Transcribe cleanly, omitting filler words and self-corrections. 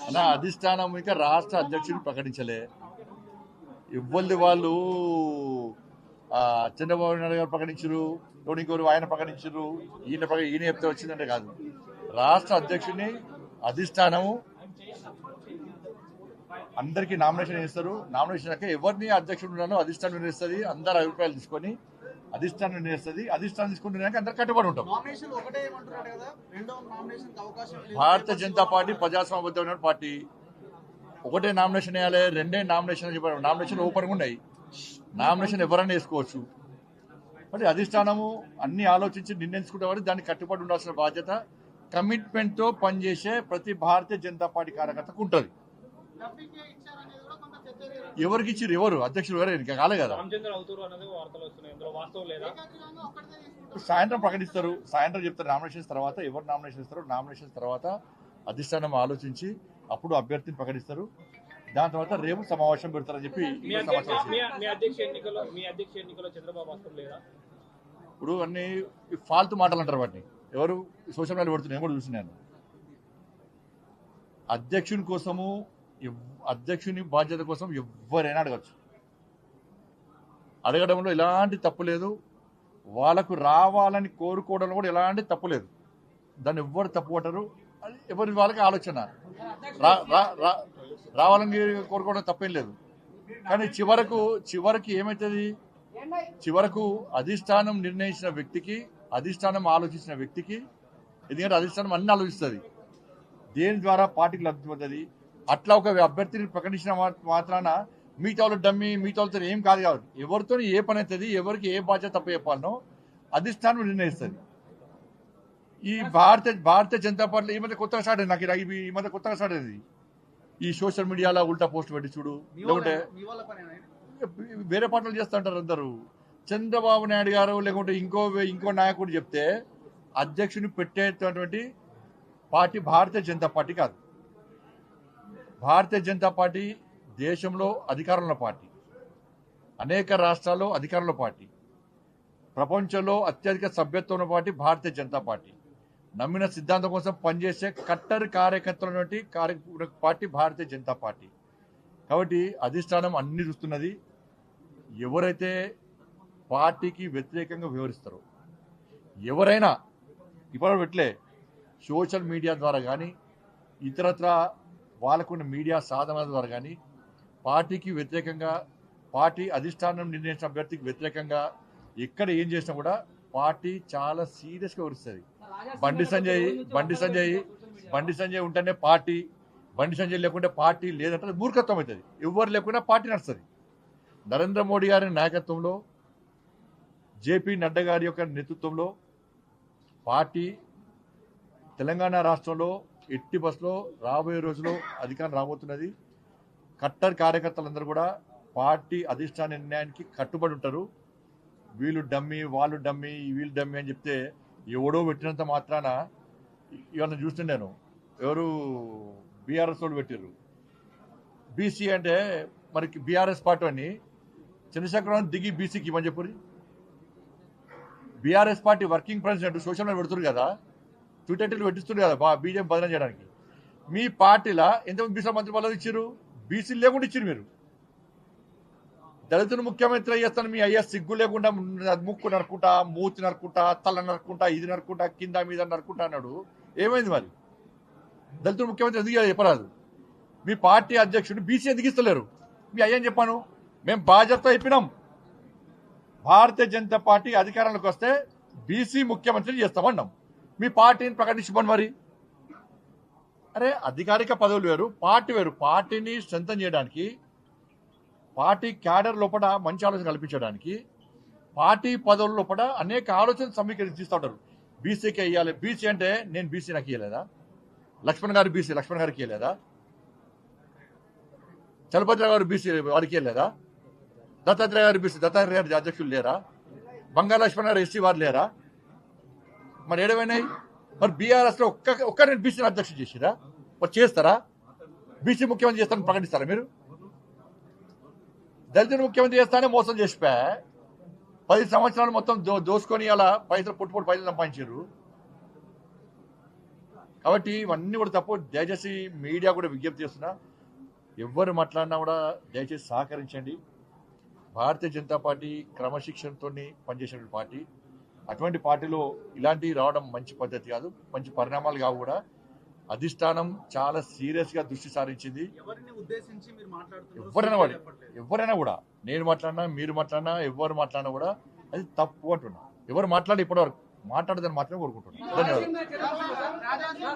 అన్న అధిష్టానం ఇంకా రాష్ట్ర అధ్యక్షుని ప్రకటించలే. ఇవ్వల్ది వాళ్ళు చంద్రబాబు నాయుడు గారు ప్రకటించరు, ఇంకోరు ఆయన ప్రకటించరు, ఈయన చెప్తే వచ్చిందంటే కాదు. రాష్ట్ర అధ్యక్షుని అధిష్టానము అందరికీ నామినేషన్ చేస్తారు. నామినేషన్ ఎవరిని అధ్యక్షుడు ఉన్నారో అధిష్టానం నిర్ణయిస్తుంది. అందరు అభిప్రాయాలు తీసుకొని అధిష్టానం నిర్ణయిస్తుంది. అధిష్టానం తీసుకుంటున్నాక అందరు కట్టుబడి ఉంటాం. Bharatiya Janata party ప్రజాస్వామ్యబద్ధమైన party. ఒకటే నామినేషన్ వేయాలి, రెండే నామినేషన్ చెప్పారు. నామినేషన్ ఓపెన్గా ఉన్నాయి. నామినేషన్ ఎవరైనా వేసుకోవచ్చు. మరి అధిష్టానము అన్ని ఆలోచించి నిర్ణయించుకుంటే దాన్ని కట్టుబడి ఉండాల్సిన బాధ్యత కమిట్మెంట్తో పనిచేసే ప్రతి భారతీయ జనతా పార్టీ కార్యకర్తకు ఉంటుంది. ఎవరికి ఇచ్చారు? ఎవరు అధ్యక్షులు? ఎవరు ఇంకా కాలే కదా. సాయంత్రం ప్రకటిస్తారు. సాయంత్రం చెప్తారు నామినేషన్స్ తర్వాత. ఎవరు నామినేషన్ ఇస్తారో నామినేషన్స్ తర్వాత అధిష్టానం ఆలోచించి అప్పుడు అభ్యర్థిని ప్రకటిస్తారు. దాని తర్వాత రేపు సమావేశం పెడతారని చెప్పి ఇప్పుడు అన్ని ఫాల్తు మాటలు అంటారు. వాటిని ఎవరు సోషల్ మీడియా పెడుతున్నారు కూడా చూసినాను. అధ్యక్షుని కోసము, అధ్యక్షుని బాధ్యత కోసం ఎవరైనా అడగచ్చు. అడగడంలో ఎలాంటి తప్పు లేదు. వాళ్ళకు రావాలని కోరుకోవడంలో కూడా ఎలాంటి తప్పు లేదు. దాన్ని ఎవ్వరు తప్పు పట్టరు. ఎవరి వాళ్ళకి ఆలోచన రావాలని కోరుకోవడం తప్పేం లేదు. కానీ చివరికి ఏమవుతుంది? చివరకు అధిష్టానం నిర్ణయించిన వ్యక్తికి, అధిష్టానం ఆలోచించిన వ్యక్తికి, ఎందుకంటే అధిష్టానం అన్ని ఆలోచిస్తుంది, దేని ద్వారా పార్టీకి లబ్ధి పొందుతుంది. అట్లా ఒక అభ్యర్థిని ప్రకటించిన మాత్రాన మిగతా వాళ్ళు డమ్మి, మిగతా వాళ్ళతో ఏం కాదు. కాబట్టి ఎవరితో ఏ పని అవుతుంది, ఎవరికి ఏ బాధ్యత తప్ప చెప్పాలనో అధిష్టానం నిర్ణయిస్తుంది. ఈ భారతీయ జనతా పార్టీ ఈ మధ్య కొత్తగా స్టార్ట్ అయింది. నాకు ఈ మధ్య కొత్తగా స్టార్ట్ అయింది. ఈ సోషల్ మీడియాలో ఉల్టా పోస్ట్ పెట్టి చూడు, లేకుంటే వేరే పార్టీలు చేస్తూ ఉంటారు అందరూ. చంద్రబాబు నాయుడు గారు లేకుంటే ఇంకో నాయకుడు చెప్తే అధ్యక్షుని పెట్టేటటువంటి పార్టీ భారతీయ జనతా పార్టీ కాదు. భారతీయ జనతా పార్టీ దేశంలో అధికారంలో పార్టీ, అనేక రాష్ట్రాల్లో అధికారంలో పార్టీ, ప్రపంచంలో అత్యధిక సభ్యత్వం ఉన్న పార్టీ భారతీయ జనతా పార్టీ. నమ్మిన సిద్ధాంతం కోసం పనిచేసే cutter కార్యకర్తలటువంటి party Bharatiya Janata party. కాబట్టి అధిష్టానం అన్ని చూస్తున్నది. ఎవరైతే పార్టీకి వ్యతిరేకంగా వివరిస్తారో, ఎవరైనా ఇప్పుడు పెట్టలే సోషల్ మీడియా ద్వారా కానీ ఇతరత్ర వాళ్ళకున్న మీడియా సాధనాల ద్వారా కానీ పార్టీకి వ్యతిరేకంగా, పార్టీ అధిష్టానం నిర్ణయించిన అభ్యర్థికి వ్యతిరేకంగా ఎక్కడ ఏం చేసినా కూడా పార్టీ చాలా సీరియస్గా వివరిస్తుంది. బండి సంజయ్ ఉంటేనే పార్టీ, బండి సంజయ్ లేకుంటే పార్టీ లేదంటే మూర్ఖత్వం అవుతుంది. ఎవరు లేకుండా పార్టీ నడుస్తుంది. నరేంద్ర మోడీ గారి నాయకత్వంలో, జేపీ నడ్డా గారి యొక్క నేతృత్వంలో పార్టీ తెలంగాణ రాష్ట్రంలో ఎట్టి బస్సులో రాబోయే రోజుల్లో అధికారం రాబోతున్నది. కట్టర్ కార్యకర్తలందరూ కూడా పార్టీ అధిష్టాన నిర్ణయానికి కట్టుబడి ఉంటారు. వీళ్ళు డమ్మి, వాళ్ళు డమ్మి, వీళ్ళు డమ్మి అని చెప్తే ఎవడో పెట్టినంత మాత్రాన ఇవన్నీ చూస్తుండేను. ఎవరు బీఆర్ఎస్ వాళ్ళు పెట్టారు. బీసీ అంటే మరి బీఆర్ఎస్ పార్టీ అని చంద్రశేఖరరావు దిగి బీసీకి ఇవ్వని చెప్పు. BRS party working president social media పెడుతున్నారు కదా, ట్విట్టర్లు పెట్టిస్తున్నారు కదా బీజేపీ బదనం చేయడానికి. మీ పార్టీలో ఎంతమంది బీసీ మంత్రి పదవులు ఇచ్చారు? బీసీలు లేకుండా ఇచ్చారు. మీరు దళితులు ముఖ్యమంత్రి చేస్తాను మీ అయ్యా సిగ్గు లేకుండా ముక్కు నరుకుంటా, మూతి నరుకుంటా, తల నరుకుంటా, ఇది నరుకుంటా, కింద మీద నరుకుంటా అన్నాడు. ఏమైంది మరి? దళితులు ముఖ్యమంత్రి ఎందుకు చెప్పరాదు? మీ పార్టీ అధ్యక్షుడు బీసీ ఎందుకు ఇస్తలేరు? మీ అయ్యని చెప్పాను. మేము బాధ్యత చెప్పినాం. భారతీయ జనతా పార్టీ అధికారంలోకి వస్తే బీసీ ముఖ్యమంత్రి చేస్తామన్నాం. మీ పార్టీని ప్రకటించమని మరి. అరే అధికారిక పదవులు వేరు, పార్టీ వేరు. పార్టీని స్ట్రెంథన్ చేయడానికి, పార్టీ క్యాడర్ లోపల మంచి ఆలోచన కల్పించడానికి, పార్టీ పదవుల లోపల అనేక ఆలోచనలు సమీకరిస్తూ ఉంటారు. బీసీకి ఇవ్వాలి. బీసీ అంటే నేను బీసీ నాకు ఇవ్వలేదా? లక్ష్మణ్ గారు బీసీ, లక్ష్మణ్ గారికి ఇవ్వలేదా? చలపతి గారు బీసీ, వారికి ఇవ్వలేదా? దత్తాత్రేయ గారు బీసీ, దత్తాత్రేయ గారి అధ్యక్షులు లేరా? బంగారు లక్ష్మణ్ గారు ఎస్సీ వారు లేరా? మరి ఏడవైనాయి? మరి బీఆర్ఎస్లో ఒక్క నేను బీసీని అధ్యక్షుడు చేసిరా? మరి చేస్తారా? బీసీ ముఖ్యమంత్రి చేస్తానని ప్రకటిస్తారా మీరు? దళితులు ముఖ్యమంత్రి చేస్తానే మోసం చేసిపోయా. 10 సంవత్సరాలు మొత్తం దోసుకొని అలా పైసలు పుట్టుపుట్టు పైసలు సంపాదించారు. కాబట్టి ఇవన్నీ కూడా తప్పు. దయచేసి మీడియా కూడా విజ్ఞప్తి చేస్తున్నా, ఎవరు మాట్లాడినా కూడా దయచేసి సహకరించండి. భారతీయ జనతా పార్టీ క్రమశిక్షణతో పనిచేసిన పార్టీ. అటువంటి పార్టీలో ఇలాంటివి రావడం మంచి పద్ధతి కాదు, మంచి పరిణామాలు కావు కూడా. అధిష్టానం చాలా సీరియస్గా దృష్టి సారించింది. ఎవరైనా కూడా, నేను మాట్లాడినా, మీరు మాట్లాడినా, ఎవరు మాట్లాడినా కూడా అది తప్పు అంటున్నా. ఎవరు మాట్లాడి ఇప్పటివరకు మాట్లాడదని మాత్రమే కోరుకుంటున్నాను. ధన్యవాదాలు.